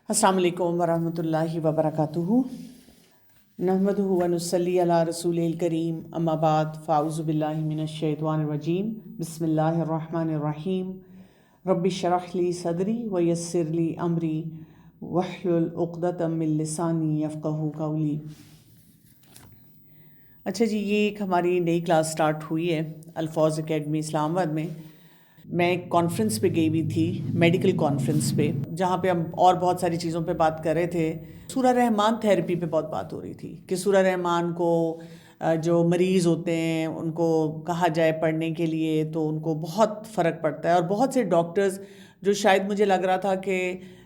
السلام علیکم ورحمۃ اللہ وبرکاتہ۔ نحمدہ و نصلی علی رسول الکریم، اما بعد، فاعوذ باللہ من الشیطان الرجیم، بسم اللہ الرحمن الرحیم۔ رب اشرح لی صدری ویسر لی امری واحلل عقدۃ من لسانی یفقہوا قولی۔ اچھا جی، یہ ایک ہماری نئی کلاس سٹارٹ ہوئی ہے الفاظ اکیڈمی اسلام آباد میں۔ میں ایک کانفرنس پہ گئی ہوئی تھی، میڈیکل کانفرنس پہ، جہاں پہ ہم اور بہت ساری چیزوں پہ بات کر رہے تھے۔ سورہ رحمان تھیراپی پہ بہت بات ہو رہی تھی کہ سورہ رحمان کو جو مریض ہوتے ہیں ان کو کہا جائے پڑھنے کے لیے تو ان کو بہت فرق پڑتا ہے، اور بہت سے ڈاکٹرز جو شاید مجھے لگ رہا تھا کہ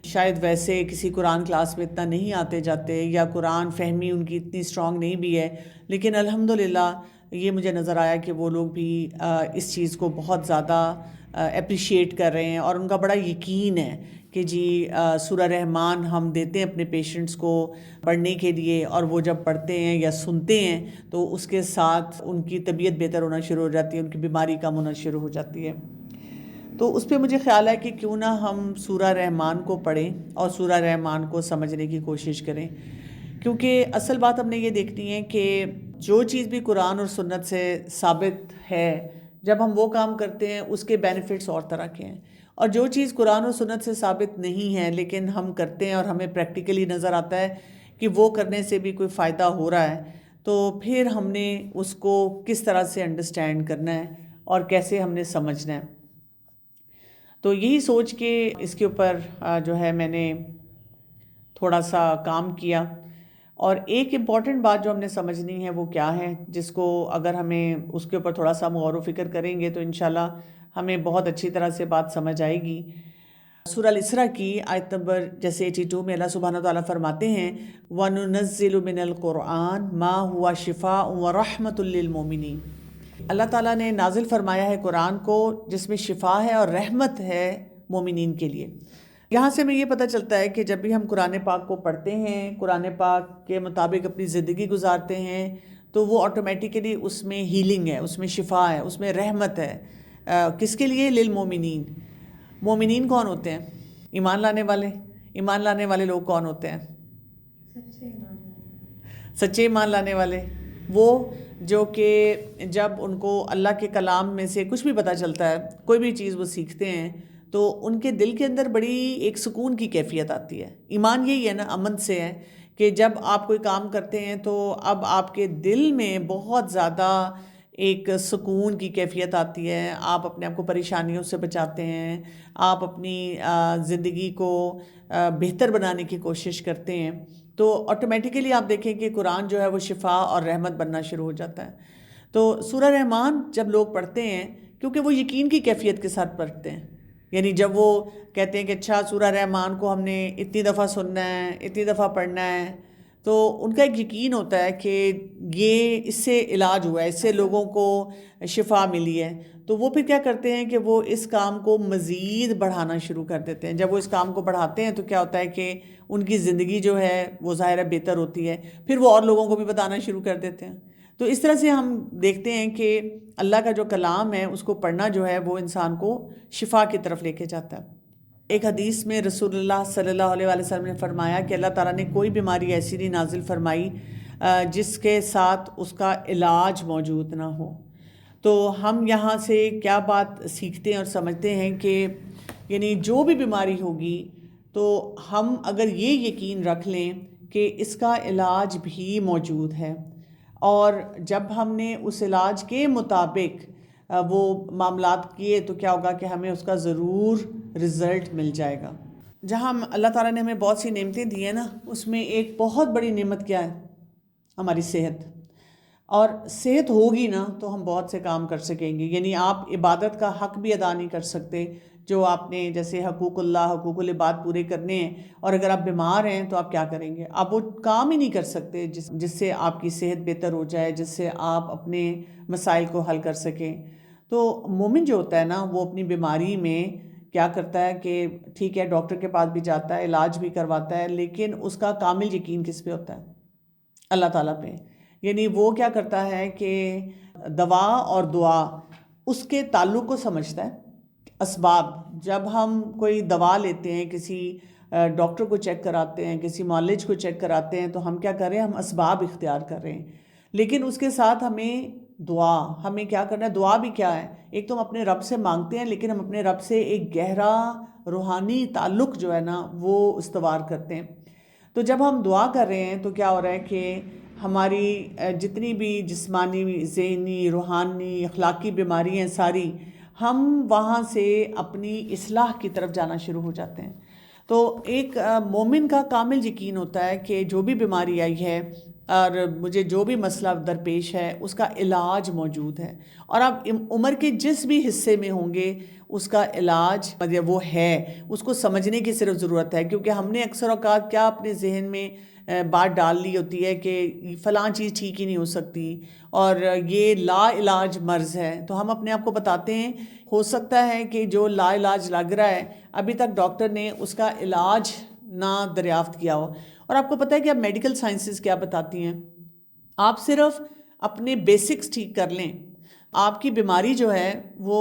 شاید ویسے کسی قرآن کلاس میں اتنا نہیں آتے جاتے، یا قرآن فہمی ان کی اتنی اسٹرانگ نہیں بھی ہے، لیکن الحمدللہ یہ مجھے نظر آیا کہ وہ لوگ بھی اس چیز کو بہت زیادہ اپریشیٹ کر رہے ہیں، اور ان کا بڑا یقین ہے کہ جی سورہ رحمان ہم دیتے ہیں اپنے پیشنٹس کو پڑھنے کے لیے، اور وہ جب پڑھتے ہیں یا سنتے ہیں تو اس کے ساتھ ان کی طبیعت بہتر ہونا شروع ہو جاتی ہے، ان کی بیماری کم ہونا شروع ہو جاتی ہے۔ تو اس پہ مجھے خیال ہے کہ کیوں نہ ہم سورہ رحمان کو پڑھیں اور سورہ رحمان کو سمجھنے کی کوشش کریں، کیونکہ اصل بات ہم نے یہ دیکھنی ہے کہ جو چیز بھی قرآن اور سنت سے ثابت ہے، جب ہم وہ کام کرتے ہیں اس کے بینیفٹس اور طرح کے ہیں، اور جو چیز قرآن اور سنت سے ثابت نہیں ہے لیکن ہم کرتے ہیں اور ہمیں پریکٹیکلی نظر آتا ہے کہ وہ کرنے سے بھی کوئی فائدہ ہو رہا ہے، تو پھر ہم نے اس کو کس طرح سے انڈرسٹینڈ کرنا ہے اور کیسے ہم نے سمجھنا ہے۔ تو یہی سوچ کے اس کے اوپر جو ہے میں نے تھوڑا سا کام کیا، اور ایک امپورٹنٹ بات جو ہم نے سمجھنی ہے وہ کیا ہے، جس کو اگر ہمیں اس کے اوپر تھوڑا سا غور و فکر کریں گے تو انشاءاللہ ہمیں بہت اچھی طرح سے بات سمجھ آئے گی۔ سورہ الاسراء کی آیت نمبر جیسے 82 میں اللہ سبحانہ وتعالیٰ فرماتے ہیں وَنُنَزِّلُ مِنَ الْقُرْآنِ مَا هُوَ شِفَاءٌ وَرَحْمَةٌ لِّلْمُؤْمِنِينَ۔ اللہ تعالیٰ نے نازل فرمایا ہے قرآن کو جس میں شفا ہے اور رحمت ہے مومنین کے لیے۔ یہاں سے ہمیں یہ پتہ چلتا ہے کہ جب بھی ہم قرآن پاک کو پڑھتے ہیں، قرآن پاک کے مطابق اپنی زندگی گزارتے ہیں، تو وہ آٹومیٹیکلی اس میں ہیلنگ ہے، اس میں شفا ہے، اس میں رحمت ہے۔ کس کے لیے؟ للمومنین۔ مومنین کون ہوتے ہیں؟ ایمان لانے والے۔ ایمان لانے والے لوگ کون ہوتے ہیں؟ سچے ایمان لانے والے، وہ جو کہ جب ان کو اللہ کے کلام میں سے کچھ بھی پتہ چلتا ہے، کوئی بھی چیز وہ سیکھتے ہیں، تو ان کے دل کے اندر بڑی ایک سکون کی کیفیت آتی ہے۔ ایمان یہی ہے نا، امن سے ہے کہ جب آپ کوئی کام کرتے ہیں تو اب آپ کے دل میں بہت زیادہ ایک سکون کی کیفیت آتی ہے، آپ اپنے آپ کو پریشانیوں سے بچاتے ہیں، آپ اپنی زندگی کو بہتر بنانے کی کوشش کرتے ہیں، تو آٹومیٹیکلی آپ دیکھیں کہ قرآن جو ہے وہ شفا اور رحمت بننا شروع ہو جاتا ہے۔ تو سورہ رحمان جب لوگ پڑھتے ہیں، کیونکہ وہ یقین کی کیفیت کے ساتھ پڑھتے ہیں، یعنی جب وہ کہتے ہیں کہ اچھا سورہ رحمان کو ہم نے اتنی دفعہ سننا ہے، اتنی دفعہ پڑھنا ہے، تو ان کا ایک یقین ہوتا ہے کہ یہ اس سے علاج ہوا ہے، اس سے لوگوں کو شفا ملی ہے، تو وہ پھر کیا کرتے ہیں کہ وہ اس کام کو مزید بڑھانا شروع کر دیتے ہیں۔ جب وہ اس کام کو بڑھاتے ہیں تو کیا ہوتا ہے کہ ان کی زندگی جو ہے وہ ظاہر ہے بہتر ہوتی ہے، پھر وہ اور لوگوں کو بھی بتانا شروع کر دیتے ہیں۔ تو اس طرح سے ہم دیکھتے ہیں کہ اللہ کا جو کلام ہے اس کو پڑھنا جو ہے وہ انسان کو شفا کی طرف لے کے جاتا ہے۔ ایک حدیث میں رسول اللہ صلی اللہ علیہ وسلم نے فرمایا کہ اللہ تعالیٰ نے کوئی بیماری ایسی نہیں نازل فرمائی جس کے ساتھ اس کا علاج موجود نہ ہو۔ تو ہم یہاں سے کیا بات سیکھتے ہیں اور سمجھتے ہیں کہ یعنی جو بھی بیماری ہوگی تو ہم اگر یہ یقین رکھ لیں کہ اس کا علاج بھی موجود ہے، اور جب ہم نے اس علاج کے مطابق وہ معاملات کیے تو کیا ہوگا کہ ہمیں اس کا ضرور رزلٹ مل جائے گا۔ جہاں اللہ تعالیٰ نے ہمیں بہت سی نعمتیں دی ہیں نا، اس میں ایک بہت بڑی نعمت کیا ہے؟ ہماری صحت۔ اور صحت ہوگی نا تو ہم بہت سے کام کر سکیں گے، یعنی آپ عبادت کا حق بھی ادا نہیں کر سکتے جو آپ نے جیسے حقوق اللہ، حقوق العباد پورے کرنے ہیں، اور اگر آپ بیمار ہیں تو آپ کیا کریں گے؟ آپ وہ کام ہی نہیں کر سکتے جس سے آپ کی صحت بہتر ہو جائے، جس سے آپ اپنے مسائل کو حل کر سکیں۔ تو مومن جو ہوتا ہے نا، وہ اپنی بیماری میں کیا کرتا ہے کہ ٹھیک ہے ڈاکٹر کے پاس بھی جاتا ہے، علاج بھی کرواتا ہے، لیکن اس کا کامل یقین کس پہ ہوتا ہے؟ اللہ تعالیٰ پہ۔ یعنی وہ کیا کرتا ہے کہ دوا اور دعا اس کے تعلق کو سمجھتا ہے۔ اسباب، جب ہم کوئی دوا لیتے ہیں، کسی ڈاکٹر کو چیک کراتے ہیں، کسی معالج کو چیک کراتے ہیں، تو ہم کیا کر رہے ہیں؟ ہم اسباب اختیار کر رہے ہیں. لیکن اس کے ساتھ ہمیں کیا کرنا ہے؟ دعا بھی کیا ہے؟ ایک تو ہم اپنے رب سے مانگتے ہیں، لیکن ہم اپنے رب سے ایک گہرا روحانی تعلق جو ہے نا وہ استوار کرتے ہیں. تو جب ہم دعا کر رہے ہیں تو کیا ہو رہا ہے کہ ہماری جتنی بھی جسمانی، ذہنی، روحانی، اخلاقی بیماری ہیں ساری، ہم وہاں سے اپنی اصلاح کی طرف جانا شروع ہو جاتے ہیں. تو ایک مومن کا کامل یقین ہوتا ہے کہ جو بھی بیماری آئی ہے اور مجھے جو بھی مسئلہ درپیش ہے اس کا علاج موجود ہے، اور آپ عمر کے جس بھی حصے میں ہوں گے اس کا علاج وہ ہے. اس کو سمجھنے کی صرف ضرورت ہے، کیونکہ ہم نے اکثر اوقات کیا اپنے ذہن میں بات ڈال لی ہوتی ہے کہ فلاں چیز ٹھیک ہی نہیں ہو سکتی اور یہ لا علاج مرض ہے. تو ہم اپنے آپ کو بتاتے ہیں ہو سکتا ہے کہ جو لا علاج لگ رہا ہے ابھی تک ڈاکٹر نے اس کا علاج نہ دریافت کیا ہو. اور آپ کو پتہ ہے کہ اب میڈیکل سائنسز کیا بتاتی ہیں؟ آپ صرف اپنے بیسکس ٹھیک کر لیں، آپ کی بیماری جو ہے وہ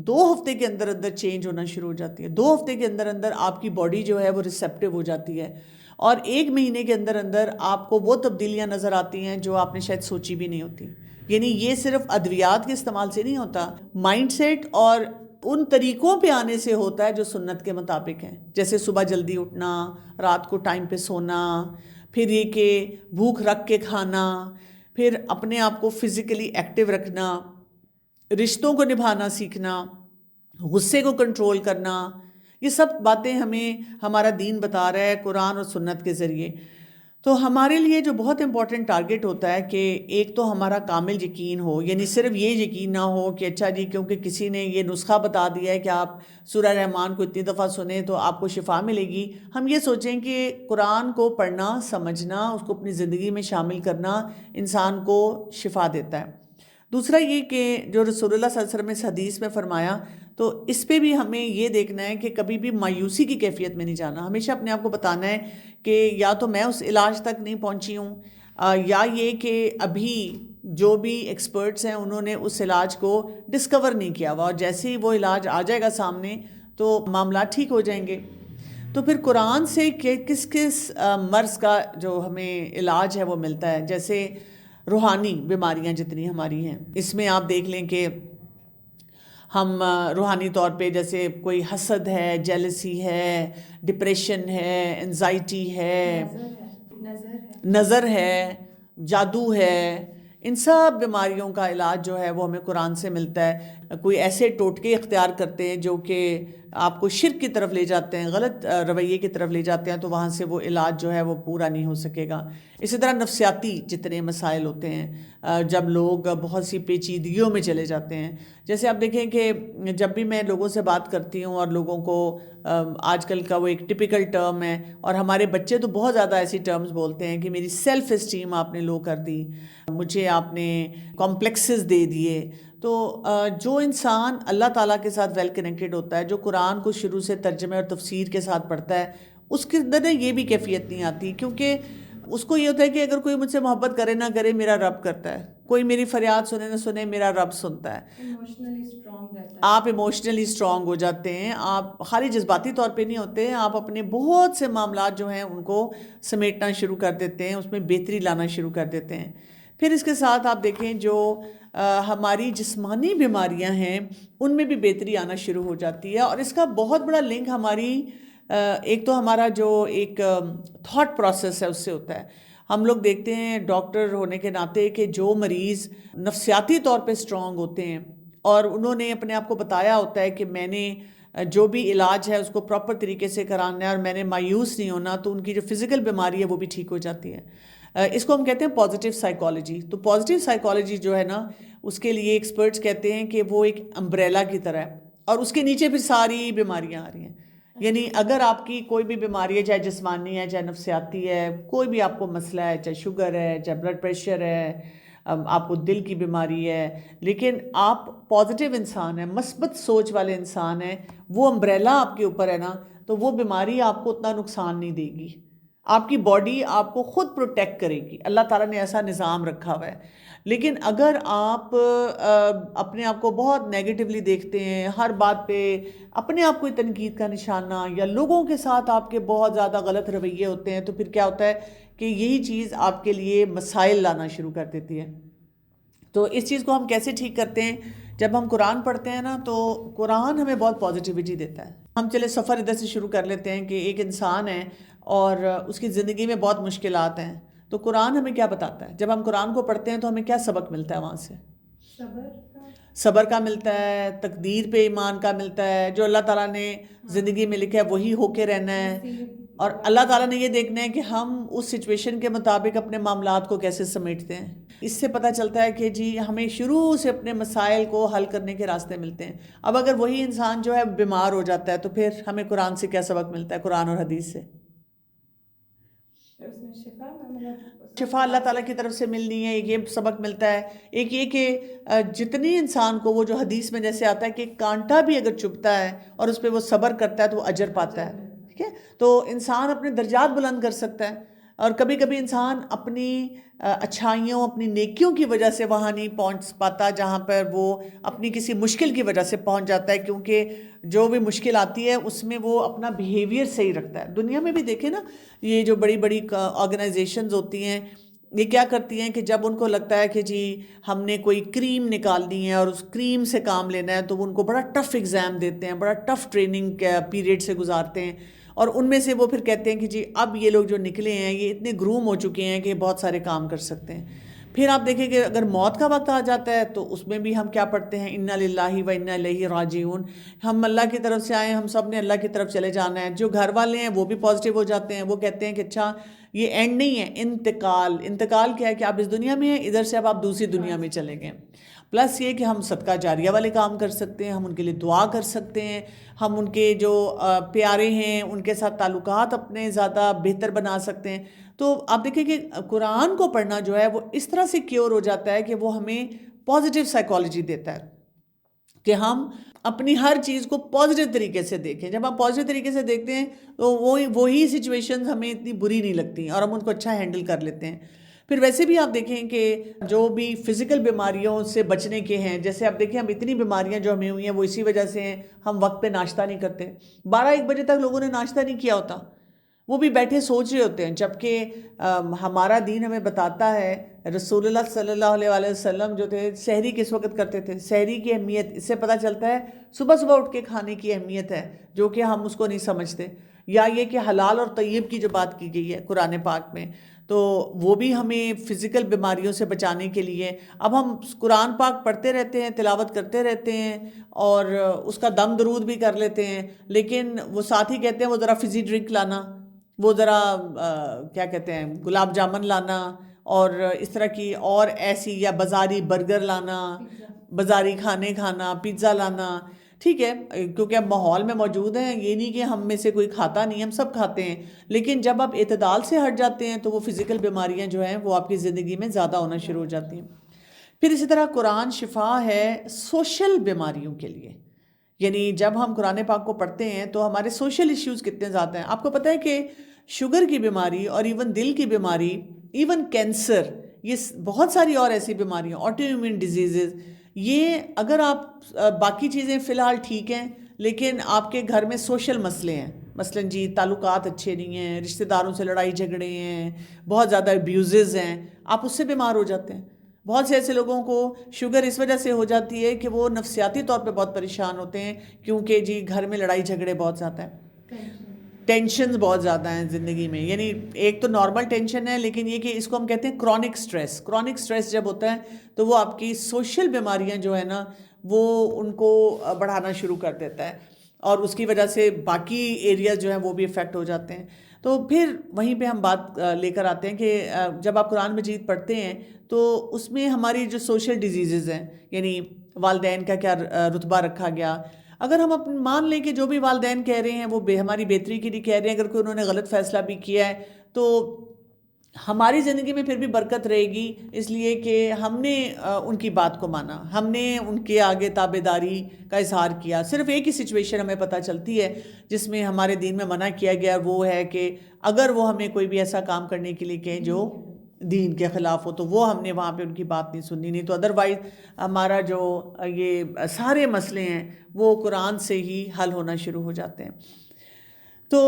2 ہفتے کے اندر اندر چینج ہونا شروع ہو جاتی ہے. 2 ہفتے کے اندر اندر آپ کی باڈی جو ہے وہ ریسیپٹیو ہو جاتی ہے، اور 1 مہینے کے اندر اندر آپ کو وہ تبدیلیاں نظر آتی ہیں جو آپ نے شاید سوچی بھی نہیں ہوتی. یعنی یہ صرف ادویات کے استعمال سے نہیں ہوتا، مائنڈ سیٹ اور ان طریقوں پہ آنے سے ہوتا ہے جو سنت کے مطابق ہیں. جیسے صبح جلدی اٹھنا، رات کو ٹائم پہ سونا، پھر یہ کہ بھوک رکھ کے کھانا، پھر اپنے آپ کو فزیکلی ایکٹیو رکھنا، رشتوں کو نبھانا سیکھنا، غصے کو کنٹرول کرنا. یہ سب باتیں ہمیں ہمارا دین بتا رہا ہے قرآن اور سنت کے ذریعے. تو ہمارے لیے جو بہت امپورٹنٹ ٹارگٹ ہوتا ہے کہ ایک تو ہمارا کامل یقین ہو، یعنی صرف یہ یقین نہ ہو کہ اچھا جی کیونکہ کسی نے یہ نسخہ بتا دیا ہے کہ آپ سورہ رحمان کو اتنی دفعہ سنیں تو آپ کو شفا ملے گی. ہم یہ سوچیں کہ قرآن کو پڑھنا، سمجھنا، اس کو اپنی زندگی میں شامل کرنا انسان کو شفا دیتا ہے. دوسرا یہ کہ جو رسول اللہ صلی اللہ علیہ وسلم نے اس حدیث میں فرمایا، تو اس پہ بھی ہمیں یہ دیکھنا ہے کہ کبھی بھی مایوسی کی کیفیت میں نہیں جانا. ہمیشہ اپنے آپ کو بتانا ہے کہ یا تو میں اس علاج تک نہیں پہنچی ہوں، یا یہ کہ ابھی جو بھی ایکسپرٹس ہیں انہوں نے اس علاج کو ڈسکور نہیں کیا ہوا، اور جیسے ہی وہ علاج آ جائے گا سامنے تو معاملات ٹھیک ہو جائیں گے. تو پھر قرآن سے کہ کس کس مرض کا جو ہمیں علاج ہے وہ ملتا ہے. جیسے روحانی بیماریاں جتنی ہماری ہیں، اس میں آپ دیکھ لیں کہ ہم روحانی طور پہ جیسے کوئی حسد ہے، جیلسی ہے، ڈپریشن ہے، انزائٹی ہے، نظر ہے، جادو ہے، ان سب بیماریوں کا علاج جو ہے وہ ہمیں قرآن سے ملتا ہے. کوئی ایسے ٹوٹکے اختیار کرتے ہیں جو کہ آپ کو شرک کی طرف لے جاتے ہیں، غلط رویے کی طرف لے جاتے ہیں، تو وہاں سے وہ علاج جو ہے وہ پورا نہیں ہو سکے گا. اسی طرح نفسیاتی جتنے مسائل ہوتے ہیں، جب لوگ بہت سی پیچیدگیوں میں چلے جاتے ہیں. جیسے آپ دیکھیں کہ جب بھی میں لوگوں سے بات کرتی ہوں اور لوگوں کو آج کل کا وہ ایک ٹپیکل ٹرم ہے، اور ہمارے بچے تو بہت زیادہ ایسی ٹرمز بولتے ہیں کہ میری سیلف اسٹیم آپ نے لو کر دی، مجھے آپ نے کمپلیکسز دے دیے. تو جو انسان اللہ تعالیٰ کے ساتھ ویل کنیکٹڈ ہوتا ہے، جو قرآن کو شروع سے ترجمے اور تفسیر کے ساتھ پڑھتا ہے، اس کے اندر یہ بھی کیفیت نہیں آتی، کیونکہ اس کو یہ ہوتا ہے کہ اگر کوئی مجھ سے محبت کرے نہ کرے میرا رب کرتا ہے، کوئی میری فریاد سنے نہ سنے میرا رب سنتا ہے. آپ ایموشنلی اسٹرانگ ہو جاتے ہیں، آپ خالی جذباتی طور پہ نہیں ہوتے، آپ اپنے بہت سے معاملات جو ہیں ان کو سمیٹنا شروع کر دیتے ہیں، اس میں بہتری لانا شروع کر دیتے ہیں. پھر اس کے ساتھ آپ دیکھیں جو ہماری جسمانی بیماریاں ہیں ان میں بھی بہتری آنا شروع ہو جاتی ہے. اور اس کا بہت بڑا لنک ہماری ایک تو ہمارا جو ایک تھاٹ پروسیس ہے اس سے ہوتا ہے. ہم لوگ دیکھتے ہیں ڈاکٹر ہونے کے ناطے کہ جو مریض نفسیاتی طور پہ اسٹرانگ ہوتے ہیں اور انہوں نے اپنے آپ کو بتایا ہوتا ہے کہ میں نے جو بھی علاج ہے اس کو پراپر طریقے سے کرانا ہے اور میں نے مایوس نہیں ہونا، تو ان کی جو فزیکل بیماری ہے وہ بھی ٹھیک ہو جاتی ہے. اس کو ہم کہتے ہیں پازیٹیو سائیکالوجی. تو پازیٹیو سائیکالوجی جو ہے نا، اس کے لیے ایکسپرٹس کہتے ہیں کہ وہ ایک امبریلا کی طرح ہے، اور اس کے نیچے پھر ساری بیماریاں آ رہی ہیں. یعنی اگر آپ کی کوئی بھی بیماری ہے، چاہے جسمانی ہے، چاہے نفسیاتی ہے، کوئی بھی آپ کو مسئلہ ہے، چاہے شوگر ہے، چاہے بلڈ پریشر ہے، آپ کو دل کی بیماری ہے، لیکن آپ پازیٹیو انسان ہیں، مثبت سوچ والے انسان ہیں، وہ امبریلا آپ کے اوپر ہے نا، تو وہ بیماری آپ کو اتنا نقصان نہیں دے گی. آپ کی باڈی آپ کو خود پروٹیکٹ کرے گی، اللہ تعالیٰ نے ایسا نظام رکھا ہوا ہے. لیکن اگر آپ اپنے آپ کو بہت نیگیٹیولی دیکھتے ہیں، ہر بات پہ اپنے آپ کو تنقید کا نشانہ، یا لوگوں کے ساتھ آپ کے بہت زیادہ غلط رویے ہوتے ہیں، تو پھر کیا ہوتا ہے کہ یہی چیز آپ کے لیے مسائل لانا شروع کر دیتی ہے. تو اس چیز کو ہم کیسے ٹھیک کرتے ہیں؟ جب ہم قرآن پڑھتے ہیں نا، تو قرآن ہمیں بہت پازیٹیوٹی دیتا ہے. ہم چلے سفر ادھر سے شروع کر لیتے ہیں کہ ایک انسان ہے اور اس کی زندگی میں بہت مشکلات ہیں. تو قرآن ہمیں کیا بتاتا ہے؟ جب ہم قرآن کو پڑھتے ہیں تو ہمیں کیا سبق ملتا ہے وہاں سے؟ صبر کا ملتا ہے، تقدیر پہ ایمان کا ملتا ہے، جو اللہ تعالیٰ نے زندگی میں لکھا ہے وہی ہو کے رہنا ہے، اور اللہ تعالیٰ نے یہ دیکھنا ہے کہ ہم اس سچویشن کے مطابق اپنے معاملات کو کیسے سمیٹتے ہیں. اس سے پتہ چلتا ہے کہ جی ہمیں شروع سے اپنے مسائل کو حل کرنے کے راستے ملتے ہیں. اب اگر وہی انسان جو ہے بیمار ہو جاتا ہے تو پھر ہمیں قرآن سے کیا سبق ملتا ہے؟ قرآن اور حدیث سے شفا اللہ تعالیٰ کی طرف سے ملنی ہے، یہ سبق ملتا ہے. ایک یہ کہ جتنی انسان کو وہ جو حدیث میں جیسے آتا ہے کہ کانٹا بھی اگر چبھتا ہے اور اس پہ وہ صبر کرتا ہے تو وہ اجر پاتا ہے. ٹھیک ہے، تو انسان اپنے درجات بلند کر سکتا ہے. اور کبھی کبھی انسان اپنی اچھائیوں، اپنی نیکیوں کی وجہ سے وہاں نہیں پہنچ پاتا جہاں پر وہ اپنی کسی مشکل کی وجہ سے پہنچ جاتا ہے، کیونکہ جو بھی مشکل آتی ہے اس میں وہ اپنا بیہیویئر صحیح رکھتا ہے. دنیا میں بھی دیکھیں نا، یہ جو بڑی بڑی آرگنائزیشنز ہوتی ہیں، یہ کیا کرتی ہیں کہ جب ان کو لگتا ہے کہ جی ہم نے کوئی کریم نکالنی ہے اور اس کریم سے کام لینا ہے، تو وہ ان کو بڑا ٹف ایگزام دیتے ہیں، بڑا ٹف ٹریننگ پیریڈ سے گزارتے ہیں، اور ان میں سے وہ پھر کہتے ہیں کہ جی اب یہ لوگ جو نکلے ہیں یہ اتنے گروم ہو چکے ہیں کہ بہت سارے کام کر سکتے ہیں. پھر آپ دیکھیں کہ اگر موت کا وقت آ جاتا ہے تو اس میں بھی ہم کیا پڑھتے ہیں؟ انا للہ و انا الیہ راجعون. ہم اللہ کی طرف سے آئے، ہم سب نے اللہ کی طرف چلے جانا ہے. جو گھر والے ہیں وہ بھی پازیٹیو ہو جاتے ہیں، وہ کہتے ہیں کہ اچھا یہ اینڈ نہیں ہے، انتقال. انتقال کیا ہے کہ آپ اس دنیا میں ہیں، ادھر سے اب آپ دوسری دنیا میں چلے گئے. پلس یہ کہ ہم صدقہ جاریہ والے کام کر سکتے ہیں، ہم ان کے لیے دعا کر سکتے ہیں، ہم ان کے جو پیارے ہیں ان کے ساتھ تعلقات اپنے زیادہ بہتر بنا سکتے ہیں. تو آپ دیکھیں کہ قرآن کو پڑھنا جو ہے وہ اس طرح سے کیور ہو جاتا ہے کہ وہ ہمیں پازیٹیو سائیکالوجی دیتا ہے کہ ہم اپنی ہر چیز کو پازیٹیو طریقے سے دیکھیں. جب ہم پازیٹیو طریقے سے دیکھتے ہیں تو وہی سچویشنز ہمیں اتنی بری نہیں لگتی اور ہم ان کو اچھا ہینڈل کر لیتے ہیں. پھر ویسے بھی آپ دیکھیں کہ جو بھی فزیکل بیماریوں سے بچنے کے ہیں، جیسے آپ دیکھیں ہم اتنی بیماریاں جو ہمیں ہوئی ہیں وہ اسی وجہ سے ہیں، ہم وقت پہ ناشتہ نہیں کرتے. 12-1 بجے تک لوگوں نے ناشتہ نہیں کیا ہوتا، وہ بھی بیٹھے سوچ رہے ہوتے ہیں. جبکہ ہمارا دین ہمیں بتاتا ہے، رسول اللہ صلی اللہ علیہ وآلہ وسلم جو تھے سحری کس وقت کرتے تھے. سحری کی اہمیت اس سے پتہ چلتا ہے، صبح صبح اٹھ کے کھانے کی اہمیت ہے جو کہ ہم اس کو نہیں سمجھتے. یا یہ کہ حلال اور طیب کی جو بات کی گئی ہے قرآن پاک میں، تو وہ بھی ہمیں فزیکل بیماریوں سے بچانے کے لیے. اب ہم قرآن پاک پڑھتے رہتے ہیں، تلاوت کرتے رہتے ہیں اور اس کا دم درود بھی کر لیتے ہیں، لیکن وہ ساتھ ہی کہتے ہیں وہ ذرا فزی ڈرنک لانا، وہ ذرا کیا کہتے ہیں گلاب جامن لانا، اور اس طرح کی اور ایسی، یا بازاری برگر لانا، بازاری کھانے کھانا، پیزا لانا. ٹھیک ہے، کیونکہ اب ماحول میں موجود ہیں، یہ نہیں کہ ہم میں سے کوئی کھاتا نہیں، ہم سب کھاتے ہیں. لیکن جب آپ اعتدال سے ہٹ جاتے ہیں تو وہ فزیکل بیماریاں جو ہیں وہ آپ کی زندگی میں زیادہ ہونا شروع ہو جاتی ہیں. پھر اسی طرح قرآن شفا ہے سوشل بیماریوں کے لیے. یعنی جب ہم قرآن پاک کو پڑھتے ہیں تو ہمارے سوشل ایشوز کتنے زیادہ ہیں. آپ کو پتہ ہے کہ شوگر کی بیماری اور ایون دل کی بیماری، ایون کینسر، یہ بہت ساری اور ایسی بیماریاں، آٹو امیون ڈیزیزز، یہ اگر آپ باقی چیزیں فی الحال ٹھیک ہیں لیکن آپ کے گھر میں سوشل مسئلے ہیں، مثلاً جی تعلقات اچھے نہیں ہیں، رشتہ داروں سے لڑائی جھگڑے ہیں، بہت زیادہ ابیوزز ہیں، آپ اس سے بیمار ہو جاتے ہیں. بہت سے ایسے لوگوں کو شوگر اس وجہ سے ہو جاتی ہے کہ وہ نفسیاتی طور پہ بہت پریشان ہوتے ہیں، کیونکہ جی گھر میں لڑائی جھگڑے بہت زیادہ ہیں، ٹینشنز بہت زیادہ ہیں زندگی میں. یعنی ایک تو نارمل ٹینشن ہے، لیکن یہ کہ اس کو ہم کہتے ہیں کرونک سٹریس. کرونک سٹریس جب ہوتا ہے تو وہ آپ کی سوشل بیماریاں جو ہے نا وہ ان کو بڑھانا شروع کر دیتا ہے، اور اس کی وجہ سے باقی ایریاز جو ہیں وہ بھی افیکٹ ہو جاتے ہیں. تو پھر وہیں پہ ہم بات لے کر آتے ہیں کہ جب آپ قرآن مجید پڑھتے ہیں تو اس میں ہماری جو سوشل ڈیزیزز ہیں، یعنی والدین کا کیا رتبہ رکھا گیا. اگر ہم مان لیں کہ جو بھی والدین کہہ رہے ہیں وہ ہماری بہتری کے لیے کہہ رہے ہیں، اگر کوئی انہوں نے غلط فیصلہ بھی کیا ہے تو ہماری زندگی میں پھر بھی برکت رہے گی، اس لیے کہ ہم نے ان کی بات کو مانا، ہم نے ان کے آگے تابعداری کا اظہار کیا۔ صرف ایک ہی سچویشن ہمیں پتہ چلتی ہے جس میں ہمارے دین میں منع کیا گیا، وہ ہے کہ اگر وہ ہمیں کوئی بھی ایسا کام کرنے کے لیے کہیں جو دین کے خلاف ہو تو وہ ہم نے وہاں پہ ان کی بات نہیں سننی، نہیں تو ادروائز ہمارا جو یہ سارے مسئلے ہیں وہ قرآن سے ہی حل ہونا شروع ہو جاتے ہیں۔ تو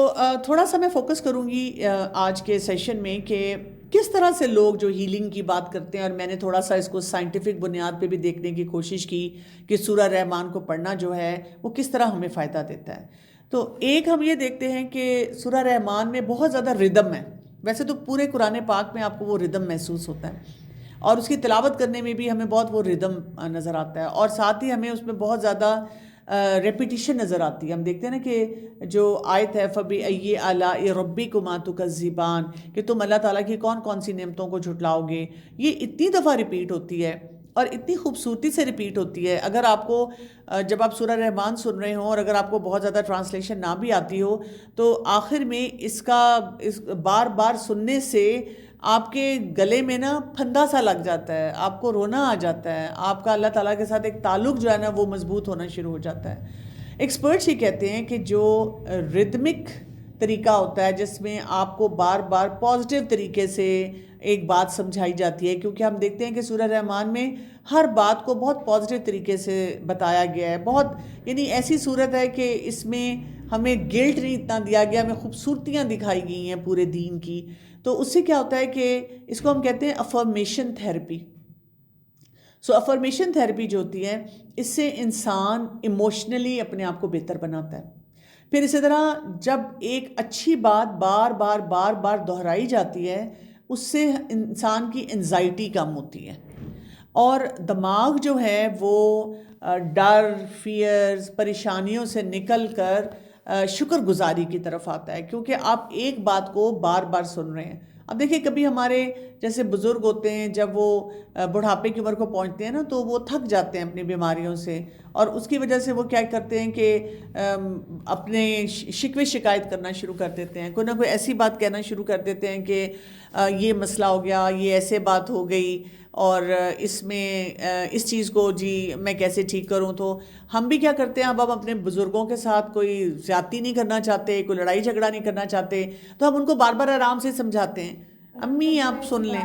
تھوڑا سا میں فوکس کروں گی آج کے سیشن میں کہ کس طرح سے لوگ جو ہیلنگ کی بات کرتے ہیں، اور میں نے تھوڑا سا اس کو سائنٹیفک بنیاد پہ بھی دیکھنے کی کوشش کی کہ سورہ رحمان کو پڑھنا جو ہے وہ کس طرح ہمیں فائدہ دیتا ہے۔ تو ایک ہم یہ دیکھتے ہیں کہ سورہ رحمان میں بہت زیادہ ردم ہے، ویسے تو پورے قرآن پاک میں آپ کو وہ ردم محسوس ہوتا ہے، اور اس کی تلاوت کرنے میں بھی ہمیں بہت وہ ردم نظر آتا ہے، اور ساتھ ہی ہمیں اس میں بہت زیادہ ریپیٹیشن نظر آتی ہے۔ ہم دیکھتے ہیں نا کہ جو آیت ہے فَبِأَيِّ آلَاءِ رَبِّكُمَا تُكَذِّبَانِ، کہ تم اللہ تعالیٰ کی کون کون سی نعمتوں کو جھٹلاؤ گے، یہ اتنی دفعہ ریپیٹ ہوتی ہے اور اتنی خوبصورتی سے ریپیٹ ہوتی ہے۔ اگر آپ کو جب آپ سورہ رحمان سن رہے ہوں اور اگر آپ کو بہت زیادہ ٹرانسلیشن نہ بھی آتی ہو تو آخر میں اس بار بار سننے سے آپ کے گلے میں نا پھندا سا لگ جاتا ہے، آپ کو رونا آ جاتا ہے، آپ کا اللہ تعالیٰ کے ساتھ ایک تعلق جو ہے نا وہ مضبوط ہونا شروع ہو جاتا ہے۔ ایکسپرٹس یہ کہتے ہیں کہ جو ردمک طریقہ ہوتا ہے جس میں آپ کو بار بار پازیٹیو طریقے سے ایک بات سمجھائی جاتی ہے، کیونکہ ہم دیکھتے ہیں کہ سورہ رحمان میں ہر بات کو بہت پازیٹیو طریقے سے بتایا گیا ہے، بہت یعنی ایسی صورت ہے کہ اس میں ہمیں گلٹ نہیں اتنا دیا گیا، ہمیں خوبصورتیاں دکھائی گئی ہیں پورے دین کی۔ تو اس سے کیا ہوتا ہے کہ اس کو ہم کہتے ہیں افرمیشن تھیراپی۔ سو افرمیشن تھیراپی جو ہوتی ہے اس سے انسان ایموشنلی اپنے آپ کو بہتر بناتا ہے۔ پھر اسی طرح جب ایک اچھی بات بار بار بار بار دہرائی جاتی ہے اس سے انسان کی انزائٹی کم ہوتی ہے، اور دماغ جو ہے وہ ڈر، فیئرز، پریشانیوں سے نکل کر شکر گزاری کی طرف آتا ہے، کیونکہ آپ ایک بات کو بار بار سن رہے ہیں۔ اب دیکھیں کبھی ہمارے جیسے بزرگ ہوتے ہیں جب وہ بڑھاپے کی عمر کو پہنچتے ہیں نا تو وہ تھک جاتے ہیں اپنی بیماریوں سے، اور اس کی وجہ سے وہ کیا کرتے ہیں کہ اپنے شکوے شکایت کرنا شروع کر دیتے ہیں، کوئی نہ کوئی ایسی بات کہنا شروع کر دیتے ہیں کہ یہ مسئلہ ہو گیا، یہ ایسے بات ہو گئی، اور اس میں اس چیز کو جی میں کیسے ٹھیک کروں۔ تو ہم بھی کیا کرتے ہیں، اب ہم اپنے بزرگوں کے ساتھ کوئی زیادتی نہیں کرنا چاہتے، کوئی لڑائی جھگڑا نہیں کرنا چاہتے، تو ہم ان کو بار بار آرام سے سمجھاتے ہیں، امی آپ سن لیں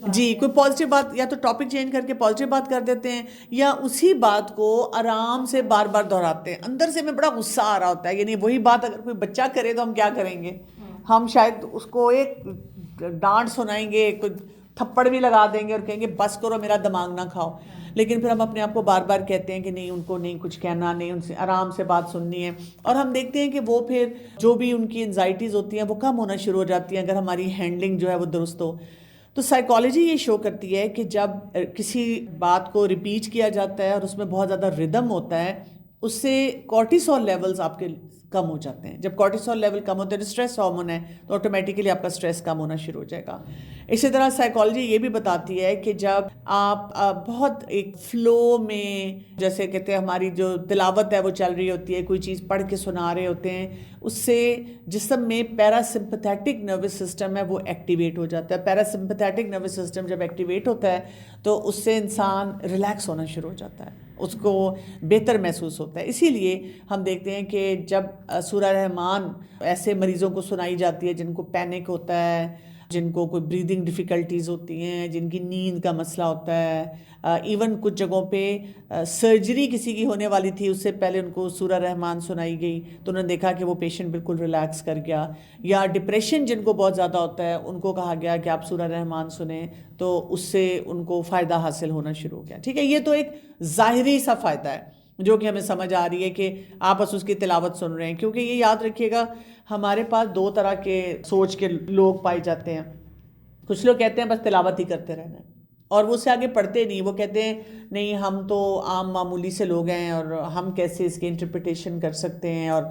جی، کوئی پازیٹیو بات، یا تو ٹاپک چینج کر کے پازیٹیو بات کر دیتے ہیں، یا اسی بات کو آرام سے بار بار دہراتے ہیں۔ اندر سے ہمیں بڑا غصہ آ رہا ہوتا ہے، یعنی وہی بات اگر کوئی بچہ کرے تو ہم کیا کریں گے، ہم شاید اس کو ایک ڈانٹ سنائیں گے، کوئی تھپڑ بھی لگا دیں گے اور کہیں گے بس کرو میرا دماغ نہ کھاؤ، لیکن پھر ہم اپنے آپ کو بار بار کہتے ہیں کہ نہیں، ان کو نہیں کچھ کہنا، نہیں ان سے آرام سے بات سننی ہے، اور ہم دیکھتے ہیں کہ وہ پھر جو بھی ان کی انزائٹیز ہوتی ہیں وہ کم ہونا شروع ہو جاتی ہیں اگر ہماری ہینڈلنگ جو ہے وہ درست ہو۔ تو سائیکالوجی یہ شو کرتی ہے کہ جب کسی بات کو ریپیٹ کیا جاتا ہے اور اس میں بہت زیادہ ردم ہوتا ہے، اس سے کورٹیسول لیولز آپ کے کم ہو جاتے ہیں۔ جب کورٹیسول لیول کم ہوتے ہیں، اسٹریس ہارمون ہے، تو آٹومیٹیکلی آپ کا اسٹریس کم ہونا شروع ہو جائے گا۔ اسی طرح سائیکالوجی یہ بھی بتاتی ہے کہ جب آپ بہت ایک فلو میں، جیسے کہتے ہیں ہماری جو تلاوت ہے وہ چل رہی ہوتی ہے، کوئی چیز پڑھ کے سنا رہے ہوتے ہیں، اس سے جسم میں پیراسمپتھیٹک نروس سسٹم ہے وہ ایکٹیویٹ ہو جاتا ہے۔ پیراسمپتھیٹک نروس سسٹم جب ایکٹیویٹ ہوتا ہے تو اس سے انسان ریلیکس ہونا شروع ہو جاتا ہے، اس کو بہتر محسوس ہوتا ہے۔ اسی لیے ہم دیکھتے ہیں کہ جب سورہ رحمان ایسے مریضوں کو سنائی جاتی ہے جن کو پینک ہوتا ہے، جن کو کوئی بریدنگ ڈیفیکلٹیز ہوتی ہیں، جن کی نیند کا مسئلہ ہوتا ہے، ایون کچھ جگہوں پہ سرجری کسی کی ہونے والی تھی اس سے پہلے ان کو سورہ رحمان سنائی گئی تو انہوں نے دیکھا کہ وہ پیشنٹ بالکل ریلیکس کر گیا، یا ڈپریشن جن کو بہت زیادہ ہوتا ہے ان کو کہا گیا کہ آپ سورہ رحمان سنیں تو اس سے ان کو فائدہ حاصل ہونا شروع ہو گیا۔ ٹھیک ہے، یہ تو ایک ظاہری سا فائدہ ہے جو کہ ہمیں سمجھ آ رہی ہے کہ آپ بس اس کی تلاوت سن رہے ہیں، کیونکہ یہ یاد رکھیے گا ہمارے پاس دو طرح کے سوچ کے لوگ پائے جاتے ہیں۔ کچھ لوگ کہتے ہیں بس تلاوت ہی کرتے رہنا ہے، اور وہ اس سے آگے پڑھتے نہیں، وہ کہتے ہیں نہیں ہم تو عام معمولی سے لوگ ہیں اور ہم کیسے اس کی انٹرپریٹیشن کر سکتے ہیں، اور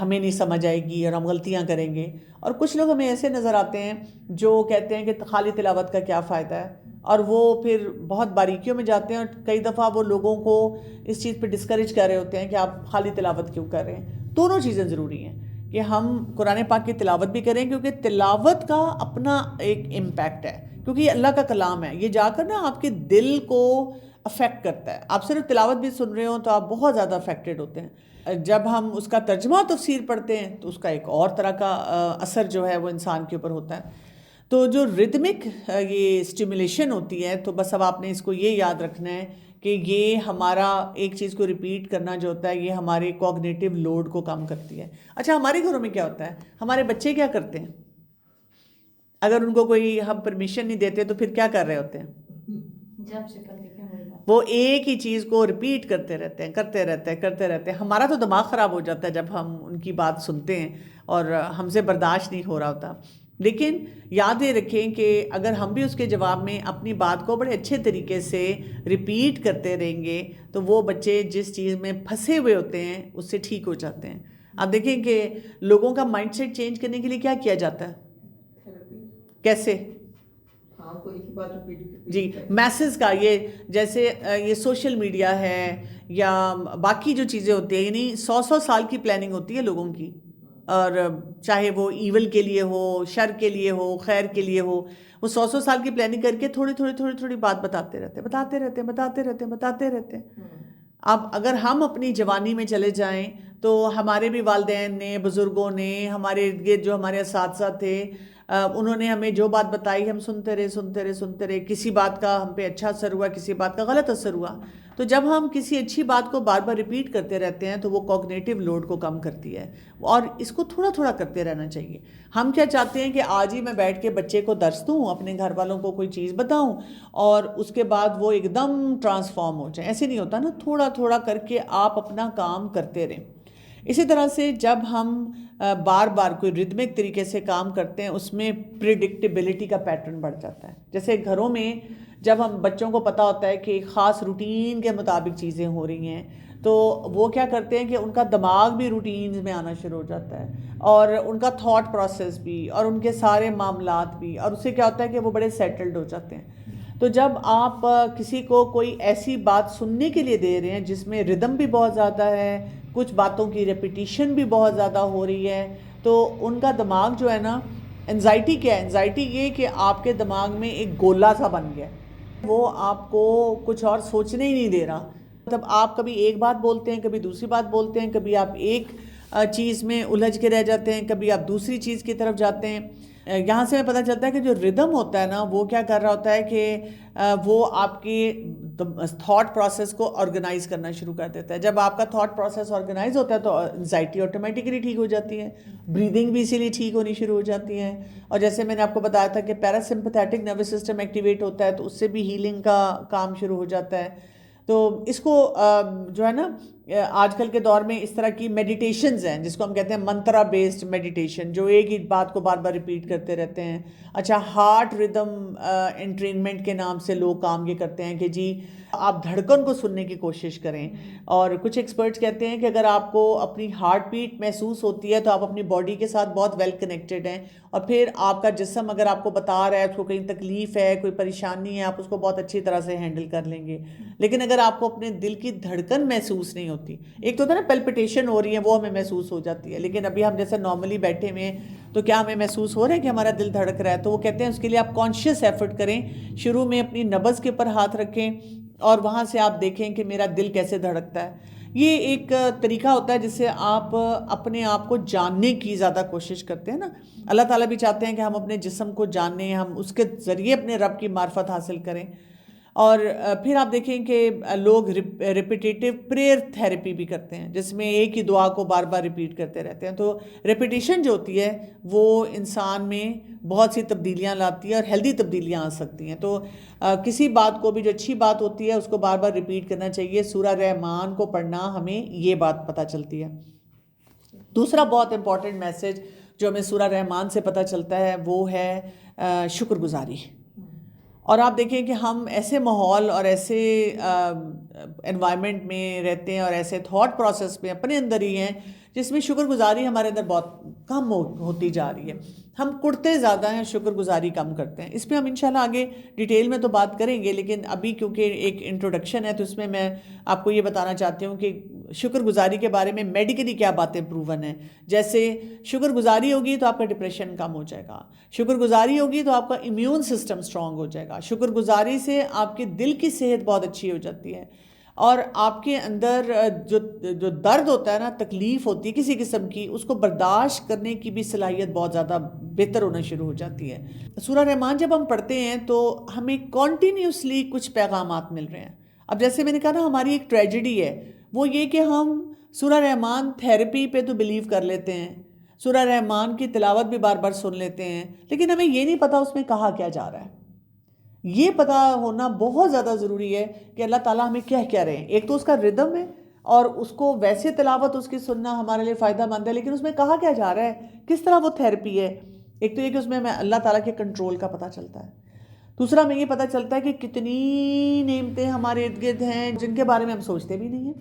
ہمیں نہیں سمجھ آئے گی اور ہم غلطیاں کریں گے۔ اور کچھ لوگ ہمیں ایسے نظر آتے ہیں جو کہتے ہیں کہ خالی تلاوت کا کیا فائدہ ہے، اور وہ پھر بہت باریکیوں میں جاتے ہیں، اور کئی دفعہ وہ لوگوں کو اس چیز پہ ڈسکریج کر رہے ہوتے ہیں کہ آپ خالی تلاوت کیوں کر رہے ہیں۔ دونوں چیزیں ضروری ہیں، کہ ہم قرآن پاک کی تلاوت بھی کریں، کیونکہ تلاوت کا اپنا ایک امپیکٹ ہے، کیونکہ یہ اللہ کا کلام ہے، یہ جا کر نا آپ کے دل کو افیکٹ کرتا ہے. آپ صرف تلاوت بھی سن رہے ہوں تو آپ بہت زیادہ افیکٹڈ ہوتے ہیں. جب ہم اس کا ترجمہ و تفسیر پڑھتے ہیں تو اس کا ایک اور طرح کا اثر جو ہے وہ انسان کے اوپر ہوتا ہے. تو جو ردمک یہ اسٹیمولیشن ہوتی ہے، تو بس اب آپ نے اس کو یہ یاد رکھنا ہے کہ یہ ہمارا ایک چیز کو ریپیٹ کرنا جو ہوتا ہے یہ ہمارے کوگنیٹو لوڈ کو کم کرتی ہے. اچھا، ہمارے گھروں میں کیا ہوتا ہے، ہمارے بچے کیا کرتے ہیں؟ اگر ان کو کوئی ہم پرمیشن نہیں دیتے تو پھر کیا کر رہے ہوتے ہیں؟ جب شکل دیکھیں وہ ایک ہی چیز کو ریپیٹ کرتے رہتے ہیں. ہمارا تو دماغ خراب ہو جاتا ہے جب ہم ان کی بات سنتے ہیں اور ہم سے برداشت نہیں ہو رہا ہوتا. لیکن یاد یہ رکھیں کہ اگر ہم بھی اس کے جواب میں اپنی بات کو بڑے اچھے طریقے سے ریپیٹ کرتے رہیں گے تو وہ بچے جس چیز میں پھنسے ہوئے ہوتے ہیں اس سے ٹھیک ہو جاتے ہیں. آپ دیکھیں کہ لوگوں کا مائنڈ سیٹ چینج کرنے کے لیے کیا کیا جاتا ہے، کیسے؟ جی، میسز کا، یہ جیسے یہ سوشل میڈیا ہے یا باقی جو چیزیں ہوتی ہیں، یعنی 100 سال کی پلاننگ ہوتی ہے لوگوں کی، اور چاہے وہ ایول کے لیے ہو، شر کے لیے ہو، خیر کے لیے ہو، وہ 100 سال کی پلاننگ کر کے تھوڑی بات بتاتے رہتے ہیں. اب اگر ہم اپنی جوانی میں چلے جائیں تو ہمارے بھی والدین نے، بزرگوں نے، ہمارے ارد گرد جو ہمارے اساتذہ تھے، انہوں نے ہمیں جو بات بتائی ہم سنتے رہے. کسی بات کا ہم پہ اچھا اثر ہوا، کسی بات کا غلط اثر ہوا. تو جب ہم کسی اچھی بات کو بار بار ریپیٹ کرتے رہتے ہیں تو وہ کوگنیٹو لوڈ کو کم کرتی ہے، اور اس کو تھوڑا کرتے رہنا چاہیے. ہم کیا چاہتے ہیں کہ آج ہی میں بیٹھ کے بچے کو درس دوں، اپنے گھر والوں کو کوئی چیز بتاؤں اور اس کے بعد وہ ایک دم ٹرانسفارم ہو جائے. ایسے نہیں ہوتا نا، تھوڑا کر کے آپ اپنا کام کرتے رہیں. اسی طرح سے جب ہم بار بار کوئی ردمک طریقے سے کام کرتے ہیں اس میں پریڈکٹیبلٹی کا پیٹرن بڑھ جاتا ہے. جیسے گھروں میں جب ہم بچوں کو پتہ ہوتا ہے کہ ایک خاص روٹین کے مطابق چیزیں ہو رہی ہیں تو وہ کیا کرتے ہیں کہ ان کا دماغ بھی روٹینز میں آنا شروع ہو جاتا ہے، اور ان کا تھاٹ پروسیس بھی، اور ان کے سارے معاملات بھی، اور اس سے کیا ہوتا ہے کہ وہ بڑے سیٹلڈ ہو جاتے ہیں. تو جب آپ کسی کو کوئی ایسی بات سننے کے لیے دے رہے ہیں جس میں ردم بھی بہت زیادہ ہے، کچھ باتوں کی ریپیٹیشن بھی بہت زیادہ ہو رہی ہے، تو ان کا دماغ جو ہے نا، انزائٹی کیا ہے؟ انزائٹی یہ کہ آپ کے دماغ میں ایک گولا سا بن گیا، وہ آپ کو کچھ اور سوچنے ہی نہیں دے رہا. مطلب آپ کبھی ایک بات بولتے ہیں، کبھی دوسری بات بولتے ہیں، کبھی آپ ایک چیز میں الجھ کے رہ جاتے ہیں، کبھی آپ دوسری چیز کی طرف جاتے ہیں. یہاں سے ہمیں پتہ چلتا ہے کہ جو ردم ہوتا ہے نا وہ کیا کر رہا ہوتا ہے کہ وہ آپ کی تھاٹ پروسیس کو آرگنائز کرنا شروع کر دیتا ہے. جب آپ کا تھاٹ پروسیس آرگنائز ہوتا ہے تو انزائٹی آٹومیٹکلی ٹھیک ہو جاتی ہے، بریدنگ بھی اسی لیے ٹھیک ہونی شروع ہو جاتی ہے. اور جیسے میں نے آپ کو بتایا تھا کہ پیراسمپتھیٹک نروس سسٹم ایکٹیویٹ ہوتا ہے تو اس سے بھی ہیلنگ کا کام شروع ہو جاتا ہے. تو اس کو جو ہے نا آج کل کے دور میں اس طرح کی میڈیٹیشنز ہیں جس کو ہم کہتے ہیں منترا بیسڈ میڈیٹیشن، جو ایک ہی بات کو بار بار ریپیٹ کرتے رہتے ہیں. اچھا، ہارٹ ردم انٹرینمنٹ کے نام سے لوگ کام یہ کرتے ہیں کہ جی آپ دھڑکن کو سننے کی کوشش کریں، اور کچھ ایکسپرٹس کہتے ہیں کہ اگر آپ کو اپنی ہارٹ بیٹ محسوس ہوتی ہے تو آپ اپنی باڈی کے ساتھ بہت ویل کنیکٹڈ ہیں، اور پھر آپ کا جسم اگر آپ کو بتا رہا ہے اس کو کہیں تکلیف ہے، کوئی پریشانی ہے، آپ اس کو بہت اچھی طرح سے ہینڈل کر لیں گے. لیکن اگر آپ کو اپنے دل کی دھڑکن محسوس نہیں ہوتی، ایک تو ہوتا ہے نا پیلپٹیشن ہو رہی ہے، وہ ہمیں محسوس ہو جاتی ہے، لیکن ابھی ہم جیسے نارملی بیٹھے ہوئے ہیں تو کیا ہمیں محسوس ہو رہا ہے کہ ہمارا دل دھڑک رہا ہے؟ تو وہ کہتے ہیں اس کے لیے آپ کانشیس ایفرٹ کریں، شروع میں اپنی نبض کے اوپر ہاتھ رکھیں اور وہاں سے آپ دیکھیں کہ میرا دل کیسے دھڑکتا ہے. یہ ایک طریقہ ہوتا ہے جس سے آپ اپنے آپ کو جاننے کی زیادہ کوشش کرتے ہیں نا. اللہ تعالیٰ بھی چاہتے ہیں کہ ہم اپنے جسم کو جانیں، ہم اس کے ذریعے اپنے رب کی معرفت حاصل کریں. اور پھر آپ دیکھیں کہ لوگ ریپیٹیٹیو پریئر تھیراپی بھی کرتے ہیں جس میں ایک ہی دعا کو بار بار ریپیٹ کرتے رہتے ہیں. تو ریپیٹیشن جو ہوتی ہے وہ انسان میں بہت سی تبدیلیاں لاتی ہے اور ہیلدی تبدیلیاں آ سکتی ہیں. تو کسی بات کو بھی جو اچھی بات ہوتی ہے اس کو بار بار ریپیٹ کرنا چاہیے. سورہ رحمان کو پڑھنا ہمیں یہ بات پتہ چلتی ہے. دوسرا بہت امپورٹنٹ میسج جو ہمیں سورہ رحمان سے پتہ چلتا ہے وہ ہے شکر گزاری. اور آپ دیکھیں کہ ہم ایسے ماحول اور ایسے انوائرمنٹ میں رہتے ہیں اور ایسے تھاٹ پروسیس میں اپنے اندر ہی ہیں جس میں شکر گزاری ہمارے اندر بہت کم ہوتی جا رہی ہے. ہم کڑتے زیادہ ہیں، شکر گزاری کم کرتے ہیں. اس پہ ہم انشاءاللہ آگے ڈیٹیل میں تو بات کریں گے، لیکن ابھی کیونکہ ایک انٹروڈکشن ہے تو اس میں آپ کو یہ بتانا چاہتی ہوں کہ شکر گزاری کے بارے میں میڈیکلی کیا باتیں پروون ہیں. جیسے شکر گزاری ہوگی تو آپ کا ڈپریشن کم ہو جائے گا، شکر گزاری ہوگی تو آپ کا امیون سسٹم سٹرونگ ہو جائے گا، شکر گزاری سے آپ کے دل کی صحت بہت اچھی ہو جاتی ہے، اور آپ کے اندر جو درد ہوتا ہے نا، تکلیف ہوتی ہے کسی قسم کی، اس کو برداشت کرنے کی بھی صلاحیت بہت زیادہ بہتر ہونا شروع ہو جاتی ہے. سورہ رحمان جب ہم پڑھتے ہیں تو ہمیں کنٹینیوسلی کچھ پیغامات مل رہے ہیں. اب جیسے میں نے کہا نا، ہماری ایک ٹریجڈی ہے وہ یہ کہ ہم سورہ رحمان تھیراپی پہ تو بلیو کر لیتے ہیں، سورہ رحمان کی تلاوت بھی بار بار سن لیتے ہیں، لیکن ہمیں یہ نہیں پتا اس میں کہا کیا جا رہا ہے. یہ پتا ہونا بہت زیادہ ضروری ہے کہ اللہ تعالیٰ ہمیں کیا رہے ہیں. ایک تو اس کا ردم ہے، اور اس کو ویسے تلاوت اس کی سننا ہمارے لیے فائدہ مند ہے، لیکن اس میں کہا کیا جا رہا ہے، کس طرح وہ تھیراپی ہے. ایک تو یہ کہ اس میں اللہ تعالیٰ کے کنٹرول کا پتہ چلتا ہے. دوسرا ہمیں یہ پتہ چلتا ہے کہ کتنی نعمتیں ہمارے ارد گرد ہیں جن کے بارے میں ہم سوچتے بھی نہیں ہیں.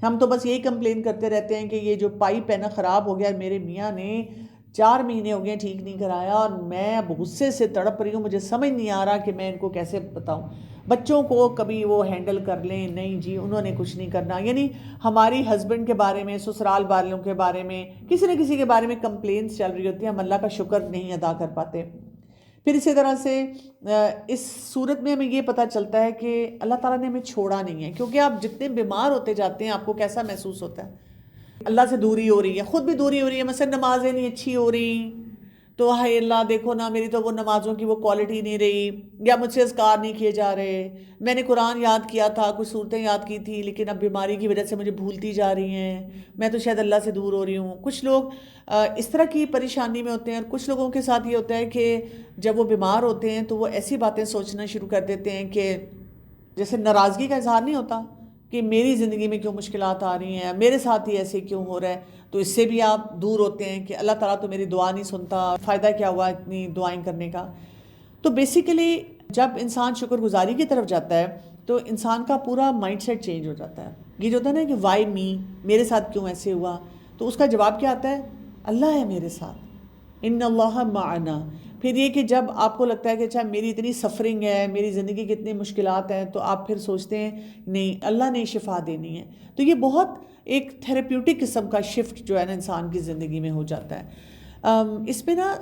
ہم تو بس یہی کمپلین کرتے رہتے ہیں کہ یہ جو پائپ ہے نا خراب ہو گیا، میرے میاں نے 4 مہینے ہو گئے ٹھیک نہیں کرایا، اور میں اب غصے سے تڑپ رہی ہوں، مجھے سمجھ نہیں آ رہا کہ میں ان کو کیسے بتاؤں. بچوں کو کبھی وہ ہینڈل کر لیں، نہیں جی انہوں نے کچھ نہیں کرنا. یعنی ہماری ہسبینڈ کے بارے میں، سسرال والوں کے بارے میں، کسی نہ کسی کے بارے میں کمپلینس چل رہی ہوتی ہیں، ہم اللہ کا شکر نہیں ادا کر پاتے. پھر اسی طرح سے اس صورت میں ہمیں یہ پتہ چلتا ہے کہ اللہ تعالیٰ نے ہمیں چھوڑا نہیں ہے، کیونکہ آپ جتنے بیمار ہوتے جاتے ہیں آپ کو کیسا محسوس ہوتا ہے، اللہ سے دوری ہو رہی ہے، خود بھی دوری ہو رہی ہے. مثلا نمازیں نہیں اچھی ہو رہی تو ہائے اللہ دیکھو نا، میری تو وہ نمازوں کی وہ کوالٹی نہیں رہی، یا مجھ سے اذکار نہیں کیے جا رہے، میں نے قرآن یاد کیا تھا، کچھ صورتیں یاد کی تھی، لیکن اب بیماری کی وجہ سے مجھے بھولتی جا رہی ہیں، میں تو شاید اللہ سے دور ہو رہی ہوں. کچھ لوگ اس طرح کی پریشانی میں ہوتے ہیں. اور کچھ لوگوں کے ساتھ یہ ہوتا ہے کہ جب وہ بیمار ہوتے ہیں تو وہ ایسی باتیں سوچنا شروع کر دیتے ہیں کہ جیسے ناراضگی کا اظہار نہیں ہوتا کہ میری زندگی میں کیوں مشکلات آ رہی ہیں، میرے ساتھ ہی ایسے کیوں ہو رہا ہے، تو اس سے بھی آپ دور ہوتے ہیں کہ اللہ تعالیٰ تو میری دعا نہیں سنتا، فائدہ کیا ہوا اتنی دعائیں کرنے کا. تو بیسیکلی جب انسان شکر گزاری کی طرف جاتا ہے تو انسان کا پورا مائنڈ سیٹ چینج ہو جاتا ہے. یہ جو ہوتا ہے نا کہ وائی می، میرے ساتھ کیوں ایسے ہوا، تو اس کا جواب کیا آتا ہے، اللہ ہے میرے ساتھ، ان اللہ معنا. پھر یہ کہ جب آپ کو لگتا ہے کہ اچھا میری اتنی سفرنگ ہے، میری زندگی کی اتنی مشکلات ہیں، تو آپ پھر سوچتے ہیں نہیں اللہ نے شفا دینی ہے. تو یہ بہت ایک تھیراپیوٹک قسم کا شفٹ جو ہے نا انسان کی زندگی میں ہو جاتا ہے. اس پہ نا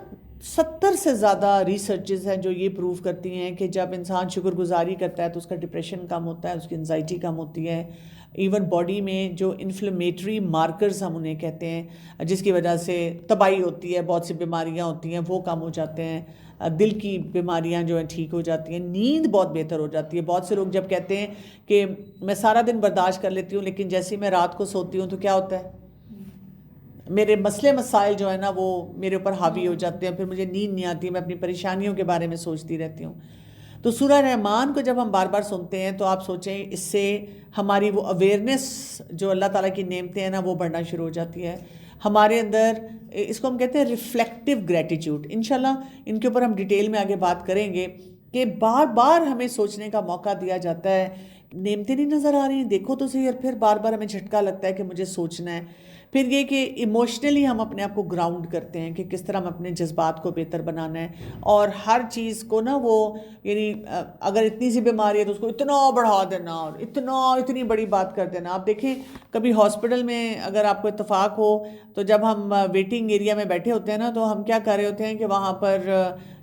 70 سے زیادہ ریسرچز ہیں جو یہ پروو کرتی ہیں کہ جب انسان شکر گزاری کرتا ہے تو اس کا ڈپریشن کم ہوتا ہے، اس کی انزائٹی کم ہوتی ہے. ایون باڈی میں جو انفلیمیٹری مارکرز ہم انہیں کہتے ہیں جس کی وجہ سے تباہی ہوتی ہے، بہت سی بیماریاں ہوتی ہیں وہ کم ہو جاتے ہیں، دل کی بیماریاں جو ہیں ٹھیک ہو جاتی ہیں، نیند بہت بہتر ہو جاتی ہے. بہت سے لوگ جب کہتے ہیں کہ میں سارا دن برداشت کر لیتی ہوں لیکن جیسے ہی میں رات کو سوتی ہوں تو کیا ہوتا ہے، میرے مسئلے مسائل جو ہے نا وہ میرے اوپر حاوی ہو جاتے ہیں، پھر مجھے نیند نہیں آتی، میں اپنی پریشانیوں کے بارے میں سوچتی رہتی ہوں. تو سورہ رحمان کو جب ہم بار بار سنتے ہیں تو آپ سوچیں اس سے ہماری وہ اویئرنیس جو اللہ تعالیٰ کی نعمتیں ہیں نا وہ بڑھنا شروع ہو جاتی ہے. ہمارے اندر اس کو ہم کہتے ہیں ریفلیکٹیو گریٹیٹیوڈ. انشاءاللہ ان کے اوپر ہم ڈیٹیل میں آگے بات کریں گے کہ بار بار ہمیں سوچنے کا موقع دیا جاتا ہے، نعمتیں نہیں نظر آ رہی ہیں دیکھو تو صحیح، اور پھر بار بار ہمیں جھٹکا لگتا ہے کہ مجھے سوچنا ہے. پھر یہ کہ ایموشنلی ہم اپنے آپ کو گراؤنڈ کرتے ہیں کہ کس طرح ہم اپنے جذبات کو بہتر بنانا ہے، اور ہر چیز کو نا وہ یعنی اگر اتنی سی بیماری ہے تو اس کو اتنا بڑھا دینا اور اتنی بڑی بات کر دینا. آپ دیکھیں کبھی ہاسپٹل میں اگر آپ کو اتفاق ہو تو جب ہم ویٹنگ ایریا میں بیٹھے ہوتے ہیں نا تو ہم کیا کر رہے ہوتے ہیں کہ وہاں پر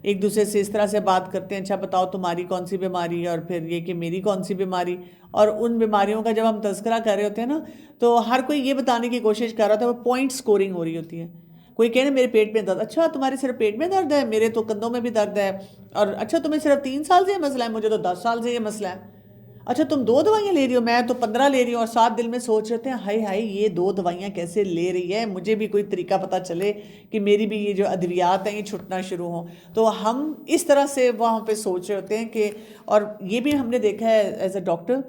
ایک دوسرے سے اس طرح سے بات کرتے ہیں، اچھا بتاؤ تمہاری کون سی بیماری ہے، اور پھر یہ کہ میری کون سی بیماری. اور ان بیماریوں کا جب ہم تذکرہ کر رہے ہوتے ہیں نا تو ہر کوئی یہ بتانے کی کوشش کر رہا ہوتا ہے، وہ پوائنٹ سکورنگ ہو رہی ہوتی ہے. کوئی کہے نا میرے پیٹ میں درد، اچھا تمہارے صرف پیٹ میں درد ہے، میرے تو کندھوں میں بھی درد ہے، اور اچھا تمہیں صرف 3 سال سے یہ مسئلہ ہے، مجھے تو 10 سال سے یہ مسئلہ ہے. اچھا تم 2 دوائیاں لے رہی ہو، میں تو 15 لے رہی ہوں، اور ساتھ دل میں سوچ رہتے ہیں ہائے ہائے یہ 2 دوائیاں کیسے لے رہی ہے، مجھے بھی کوئی طریقہ پتہ چلے کہ میری بھی یہ جو ادویات ہیں یہ چھٹنا شروع ہوں. تو ہم اس طرح سے وہاں پہ سوچ رہے ہوتے ہیں کہ، اور یہ بھی ہم نے دیکھا ہے ایز اے ڈاکٹر،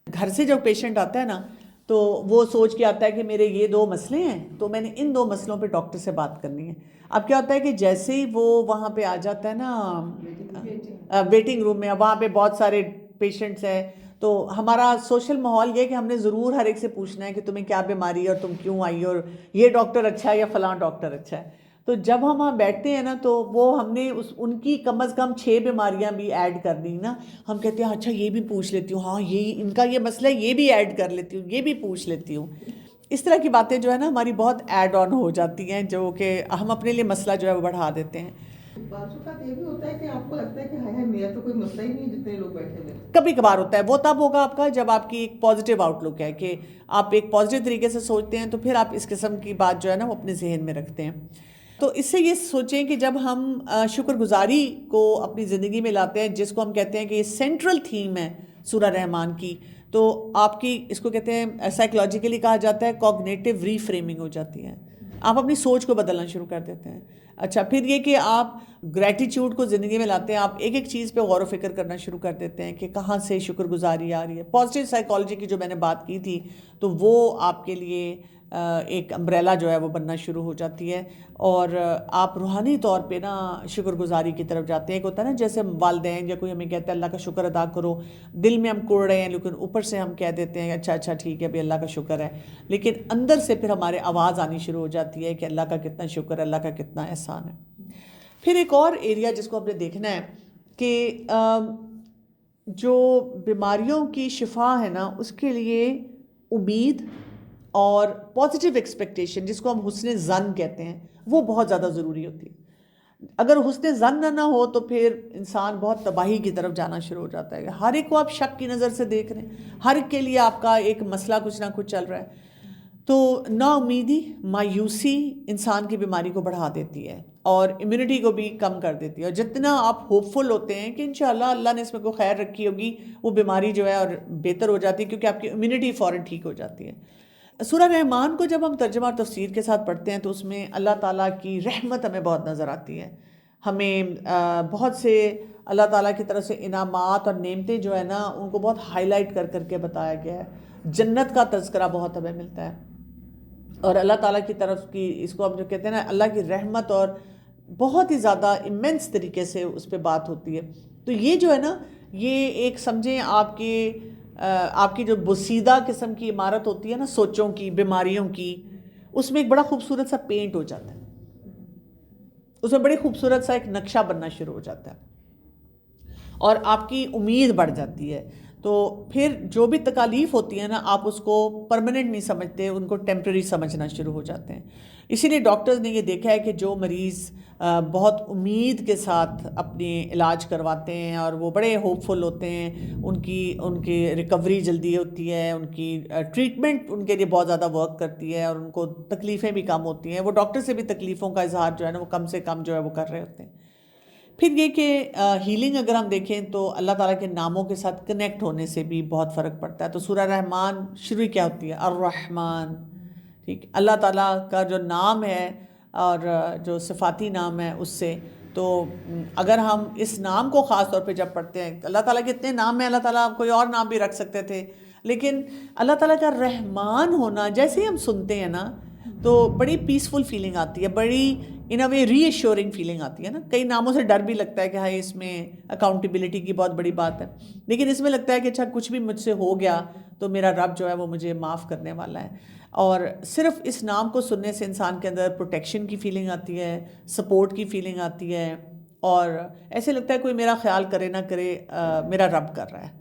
گھر سے جب پیشنٹ آتا ہے نا تو وہ سوچ کے آتا ہے کہ میرے یہ 2 مسئلے ہیں تو میں نے ان 2 مسئلوں پہ ڈاکٹر سے بات کرنی ہے. اب کیا ہوتا ہے کہ جیسے ہی وہ وہاں پہ آ جاتا ہے نا ویٹنگ روم میں، وہاں پہ بہت سارے پیشنٹس ہیں تو ہمارا سوشل ماحول یہ کہ ہم نے ضرور ہر ایک سے پوچھنا ہے کہ تمہیں کیا بیماری ہے اور تم کیوں آئی اور یہ ڈاکٹر اچھا ہے یا فلاں ڈاکٹر اچھا ہے. تو جب ہم وہاں بیٹھتے ہیں نا تو وہ ہم نے ان کی کم از کم 6 بیماریاں بھی ایڈ کر دی نا. ہم کہتے ہیں اچھا یہ بھی پوچھ لیتی ہوں, ہاں یہ ان کا یہ مسئلہ ہے, یہ بھی ایڈ کر لیتی ہوں, یہ بھی پوچھ لیتی ہوں. اس طرح کی باتیں جو ہے نا ہماری بہت ایڈ آن ہو جاتی ہیں, جو کہ ہم اپنے لیے مسئلہ جو ہے وہ بڑھا دیتے ہیں. بعض اوقات یہ بھی ہوتا ہے کہ آپ کو لگتا ہے کہ ہائے ہائے میرا تو کوئی مسئلہ ہی نہیں ہے جتنے لوگ بیٹھے ہوئے. کبھی کبھار ہوتا ہے, وہ تب ہوگا آپ کا جب آپ کی ایک پازیٹیو آؤٹ لک ہے کہ آپ ایک پازیٹیو طریقے سے سوچتے ہیں, تو پھر آپ اس قسم کی بات جو ہے نا وہ اپنے ذہن میں رکھتے ہیں. تو اس سے یہ سوچیں کہ جب ہم شکر گزاری کو اپنی زندگی میں لاتے ہیں, جس کو ہم کہتے ہیں کہ یہ سینٹرل تھیم ہے سورہ رحمان کی, تو آپ کی اس کو کہتے ہیں سائیکلوجیکلی کہا جاتا ہے کوگنیٹیو ری فریمنگ ہو جاتی ہے. آپ اپنی سوچ کو بدلنا شروع کر دیتے ہیں. اچھا, پھر یہ کہ آپ گریٹیچیوڈ کو زندگی میں لاتے ہیں, آپ ایک ایک چیز پہ غور و فکر کرنا شروع کر دیتے ہیں کہ کہاں سے شکر گزاری آ رہی ہے. پازیٹیو سائیکالوجی کی جو میں نے بات کی تھی, تو وہ آپ کے لیے ایک امبریلا جو ہے وہ بننا شروع ہو جاتی ہے, اور آپ روحانی طور پہ نا شکر گزاری کی طرف جاتے ہیں. ایک ہوتا ہے نا جیسے والدین یا کوئی ہمیں کہتا ہے اللہ کا شکر ادا کرو, دل میں ہم کوڑ رہے ہیں لیکن اوپر سے ہم کہہ دیتے ہیں اچھا اچھا ٹھیک ہے بھی اللہ کا شکر ہے, لیکن اندر سے پھر ہمارے آواز آنی شروع ہو جاتی ہے کہ اللہ کا کتنا شکر ہے, اللہ کا کتنا احسان ہے. پھر ایک اور ایریا جس کو ہم نے دیکھنا ہے کہ جو بیماریوں کی شفا ہے نا, اس کے لیے امید اور پازیٹیو ایکسپیکٹیشن, جس کو ہم حسن ظن کہتے ہیں, وہ بہت زیادہ ضروری ہوتی ہے. اگر حسن ظن نہ ہو تو پھر انسان بہت تباہی کی طرف جانا شروع ہو جاتا ہے. ہر ایک کو آپ شک کی نظر سے دیکھ رہے ہیں, ہر ایک کے لیے آپ کا ایک مسئلہ کچھ نہ کچھ چل رہا ہے. تو نا امیدی, مایوسی انسان کی بیماری کو بڑھا دیتی ہے اور امیونٹی کو بھی کم کر دیتی ہے. اور جتنا آپ ہوپ فل ہوتے ہیں کہ انشاءاللہ اللہ نے اس میں کوئی خیر رکھی ہوگی, وہ بیماری جو ہے اور بہتر ہو جاتی ہے, کیونکہ آپ کی امیونٹی فوراً ٹھیک ہو جاتی ہے. سورہ رحمان کو جب ہم ترجمہ اور تفسیر کے ساتھ پڑھتے ہیں تو اس میں اللہ تعالیٰ کی رحمت ہمیں بہت نظر آتی ہے. ہمیں بہت سے اللہ تعالیٰ کی طرف سے انعامات اور نعمتیں جو ہے نا ان کو بہت ہائی لائٹ کر کر کے بتایا گیا ہے. جنت کا تذکرہ بہت ہمیں ملتا ہے, اور اللہ تعالیٰ کی طرف کی اس کو ہم جو کہتے ہیں نا اللہ کی رحمت, اور بہت ہی زیادہ امینس طریقے سے اس پہ بات ہوتی ہے. تو یہ جو ہے نا یہ ایک سمجھیں آپ کی جو بسیدہ قسم کی عمارت ہوتی ہے نا سوچوں کی, بیماریوں کی, اس میں ایک بڑا خوبصورت سا پینٹ ہو جاتا ہے, اس میں بڑی خوبصورت سا ایک نقشہ بننا شروع ہو جاتا ہے, اور آپ کی امید بڑھ جاتی ہے. تو پھر جو بھی تکالیف ہوتی ہے نا آپ اس کو پرماننٹ نہیں سمجھتے, ان کو ٹیمپرری سمجھنا شروع ہو جاتے ہیں. اسی لیے ڈاکٹرز نے یہ دیکھا ہے کہ جو مریض بہت امید کے ساتھ اپنے علاج کرواتے ہیں اور وہ بڑے ہوپ فل ہوتے ہیں, ان کی ریکوری جلدی ہوتی ہے, ان کی ٹریٹمنٹ ان کے لیے بہت زیادہ ورک کرتی ہے, اور ان کو تکلیفیں بھی کم ہوتی ہیں. وہ ڈاکٹر سے بھی تکلیفوں کا اظہار جو ہے نا وہ کم سے کم جو ہے وہ کر رہے ہوتے ہیں. پھر یہ کہ ہیلنگ اگر ہم دیکھیں تو اللہ تعالیٰ کے ناموں کے ساتھ کنیکٹ ہونے سے بھی بہت فرق پڑتا ہے. تو سورہ رحمان شروع کیا ہوتی ہے, الرحمن, ٹھیک, اللہ تعالیٰ کا جو نام ہے اور جو صفاتی نام ہے اس سے. تو اگر ہم اس نام کو خاص طور پہ جب پڑھتے ہیں, اللہ تعالیٰ کے اتنے نام ہیں, اللہ تعالیٰ کوئی اور نام بھی رکھ سکتے تھے, لیکن اللہ تعالیٰ کا رحمان ہونا جیسے ہی ہم سنتے ہیں نا تو بڑی پیسفل فیلنگ آتی ہے, بڑی ان اے وے ری ایشورنگ فیلنگ آتی ہے نا. کئی ناموں سے ڈر بھی لگتا ہے کہ ہائی اس میں اکاؤنٹیبلٹی کی بہت بڑی بات ہے, لیکن اس میں لگتا ہے کہ اچھا کچھ بھی مجھ سے ہو گیا تو میرا رب جو ہے وہ مجھے معاف کرنے والا ہے. اور صرف اس نام کو سننے سے انسان کے اندر پروٹیکشن کی فیلنگ آتی ہے, سپورٹ کی فیلنگ آتی ہے, اور ایسے لگتا ہے کوئی میرا خیال کرے نہ کرے میرا رب کر رہا ہے.